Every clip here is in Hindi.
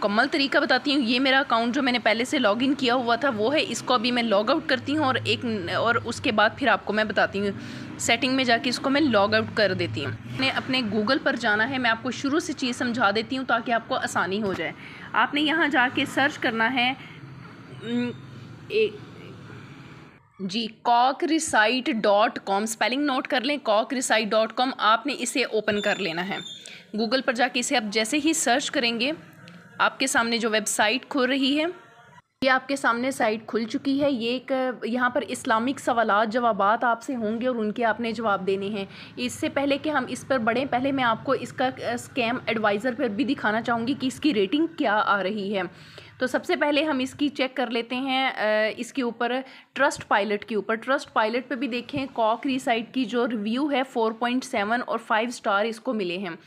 मुकम्मल तरीका बताती हूँ। ये मेरा अकाउंट जो मैंने पहले से लॉगिन किया हुआ था वो है, इसको अभी मैं लॉग आउट करती हूँ और उसके बाद फिर आपको मैं बताती हूँ। सेटिंग में जाके इसको मैं लॉग आउट कर देती हूँ। मैंने अपने गूगल पर जाना है, मैं आपको शुरू से चीज़ समझा देती हूँ ताकि आपको आसानी हो जाए। आपने यहाँ जाके सर्च करना है जी cockrecite.com, स्पेलिंग नोट कर लें cockrecite.com। आपने इसे ओपन कर लेना है गूगल पर जाके। इसे आप जैसे ही सर्च करेंगे आपके सामने जो वेबसाइट खुल रही है, ये आपके सामने साइट खुल चुकी है। ये एक यहाँ पर इस्लामिक सवालात जवाबात आपसे होंगे और उनके आपने जवाब देने हैं। इससे पहले कि हम इस पर बढ़ें, पहले मैं आपको इसका स्कैम एडवाइज़र पर भी दिखाना चाहूँगी कि इसकी रेटिंग क्या आ रही है। तो सबसे पहले हम इसकी चेक कर लेते हैं इसके ऊपर ट्रस्ट पायलट के ऊपर। ट्रस्ट पायलट पे भी देखें कॉकरीसाइट की जो रिव्यू है 4.7 और 5 स्टार इसको मिले हैं।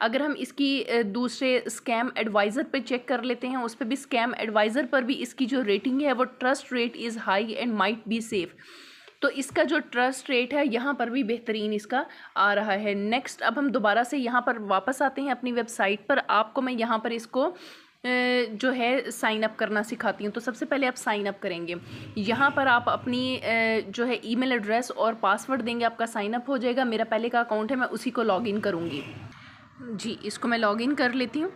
अगर हम इसकी दूसरे स्कैम एडवाइज़र पे चेक कर लेते हैं, उस पर भी स्कैम एडवाइज़र पर भी इसकी जो रेटिंग है वो trust rate is high and might be safe. तो इसका जो ट्रस्ट रेट है यहाँ पर भी बेहतरीन इसका आ रहा है। नेक्स्ट अब हम दोबारा से यहाँ पर वापस आते हैं अपनी वेबसाइट पर। आपको मैं यहाँ पर इसको जो है साइन अप करना सिखाती हूँ। तो सबसे पहले आप साइन अप करेंगे, यहाँ पर आप अपनी जो है ईमेल एड्रेस और पासवर्ड देंगे, आपका साइन अप हो जाएगा। मेरा पहले का अकाउंट है, मैं उसी को लॉगिन करूँगी जी। इसको मैं लॉगिन कर लेती हूँ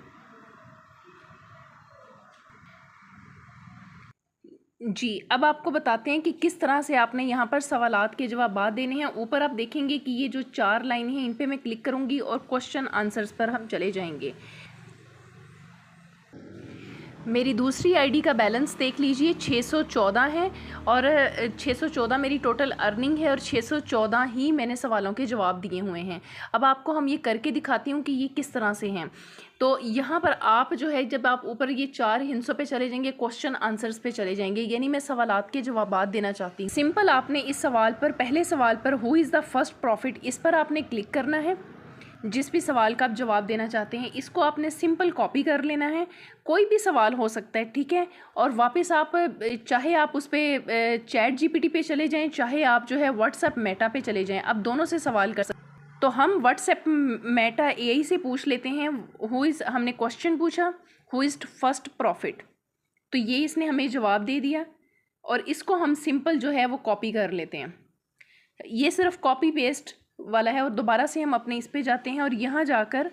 जी। अब आपको बताते हैं कि किस तरह से आपने यहाँ पर सवालात के जवाब देने हैं। ऊपर आप देखेंगे कि ये जो 4 लाइन हैं इन पे मैं क्लिक करूँगी और क्वेश्चन आंसर्स पर हम चले जाएंगे। मेरी दूसरी आईडी का बैलेंस देख लीजिए 614 है और 614 मेरी टोटल अर्निंग है और 614 ही मैंने सवालों के जवाब दिए हुए हैं। अब आपको हम ये करके दिखाती हूँ कि ये किस तरह से हैं। तो यहाँ पर आप जो है जब आप ऊपर ये 4 हिंसों पे चले जाएंगे, क्वेश्चन आंसर्स पे चले जाएंगे, यानी मैं सवालात के जवाब देना चाहती हूँ। सिंपल आपने इस सवाल पर, पहले सवाल पर who is the first profit, इस पर आपने क्लिक करना है। जिस भी सवाल का आप जवाब देना चाहते हैं इसको आपने सिंपल कॉपी कर लेना है। कोई भी सवाल हो सकता है, ठीक है। और वापस आप चाहे आप उस पर चैट जीपीटी पे चले जाएं, चाहे आप जो है व्हाट्सएप मेटा पे चले जाएं, आप दोनों से सवाल कर सकते हैं। तो हम व्हाट्सएप मेटा एआई से पूछ लेते हैं हमने क्वेश्चन पूछा हु इज़ फर्स्ट प्रॉफिट, तो ये इसने हमें जवाब दे दिया और इसको हम सिंपल जो है वो कॉपी कर लेते हैं। ये सिर्फ कॉपी पेस्ट वाला है। और दोबारा से हम अपने इस पे जाते हैं और यहाँ जाकर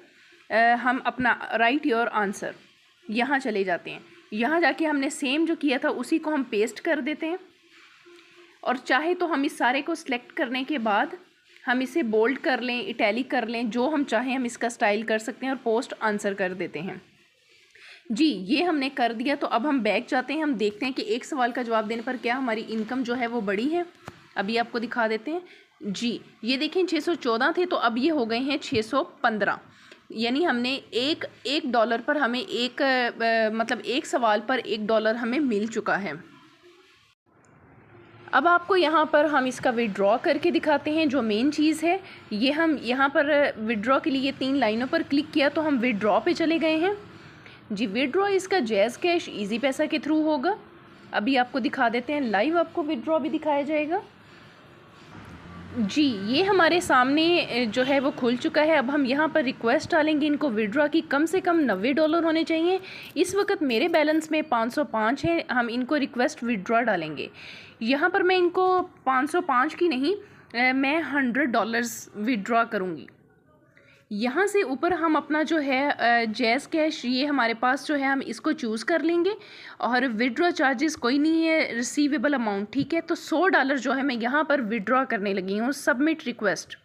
हम अपना राइट योर आंसर यहाँ चले जाते हैं। यहाँ जाके हमने सेम जो किया था उसी को हम पेस्ट कर देते हैं और चाहे तो हम इस सारे को सिलेक्ट करने के बाद हम इसे बोल्ड कर लें, इटैलिक कर लें, जो हम चाहें हम इसका स्टाइल कर सकते हैं और पोस्ट आंसर कर देते हैं जी। ये हमने कर दिया। तो अब हम बैक जाते हैं, हम देखते हैं कि एक सवाल का जवाब देने पर क्या हमारी इनकम जो है वो बढ़ी है। अभी आपको दिखा देते हैं जी। ये देखें 614 थे तो अब ये हो गए हैं 615, यानी हमने एक डॉलर पर हमें मतलब एक सवाल पर $1 हमें मिल चुका है। अब आपको यहाँ पर हम इसका विड्रॉ करके दिखाते हैं। जो मेन चीज़ है ये, हम यहाँ पर विड्रॉ के लिए 3 लाइनों पर क्लिक किया तो हम विड्रॉ पे चले गए हैं जी। विड्रॉ इसका जैज़ कैश ईजी पैसा के थ्रू होगा। अभी आपको दिखा देते हैं, लाइव आपको विड्रॉ भी दिखाया जाएगा जी। ये हमारे सामने जो है वो खुल चुका है। अब हम यहाँ पर रिक्वेस्ट डालेंगे इनको विड्रॉ की, कम से कम $90 होने चाहिए। इस वक्त मेरे बैलेंस में 505 है। हम इनको रिक्वेस्ट विड्रॉ डालेंगे। यहाँ पर मैं इनको 505 की नहीं, मैं $100 विड्रॉ करूँगी। यहाँ से ऊपर हम अपना जो है जैज़ कैश, ये हमारे पास जो है हम इसको चूज़ कर लेंगे और विड्रॉ चार्जेस कोई नहीं है, रिसीवेबल अमाउंट, ठीक है। तो $100 जो है मैं यहाँ पर विड्रॉ करने लगी हूँ। सबमिट रिक्वेस्ट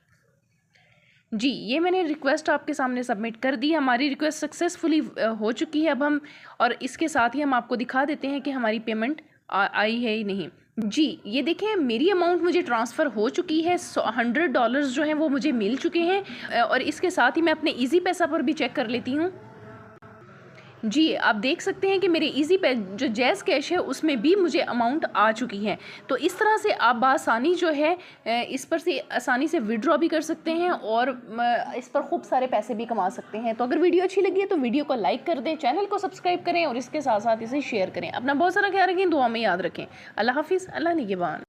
जी। ये मैंने रिक्वेस्ट आपके सामने सबमिट कर दी। हमारी रिक्वेस्ट सक्सेसफुली हो चुकी है। अब हम और इसके साथ ही हम आपको दिखा देते हैं कि हमारी पेमेंट आई है ही नहीं जी। ये देखें मेरी अमाउंट मुझे ट्रांसफ़र हो चुकी है। $100 जो हैं वो मुझे मिल चुके हैं। और इसके साथ ही मैं अपने इजी पैसा पर भी चेक कर लेती हूँ जी। आप देख सकते हैं कि मेरे इजी पे जो जैज़ कैश है उसमें भी मुझे अमाउंट आ चुकी है। तो इस तरह से आप बआसानी जो है इस पर से आसानी से विड्रॉ भी कर सकते हैं और इस पर खूब सारे पैसे भी कमा सकते हैं। तो अगर वीडियो अच्छी लगी है तो वीडियो को लाइक कर दें, चैनल को सब्सक्राइब करें और इसके साथ साथ इसे शेयर करें। अपना बहुत सारा ख्याल रखें, दुआ में याद रखें। अल्लाह हाफिज़, अल्लाह निगहबान।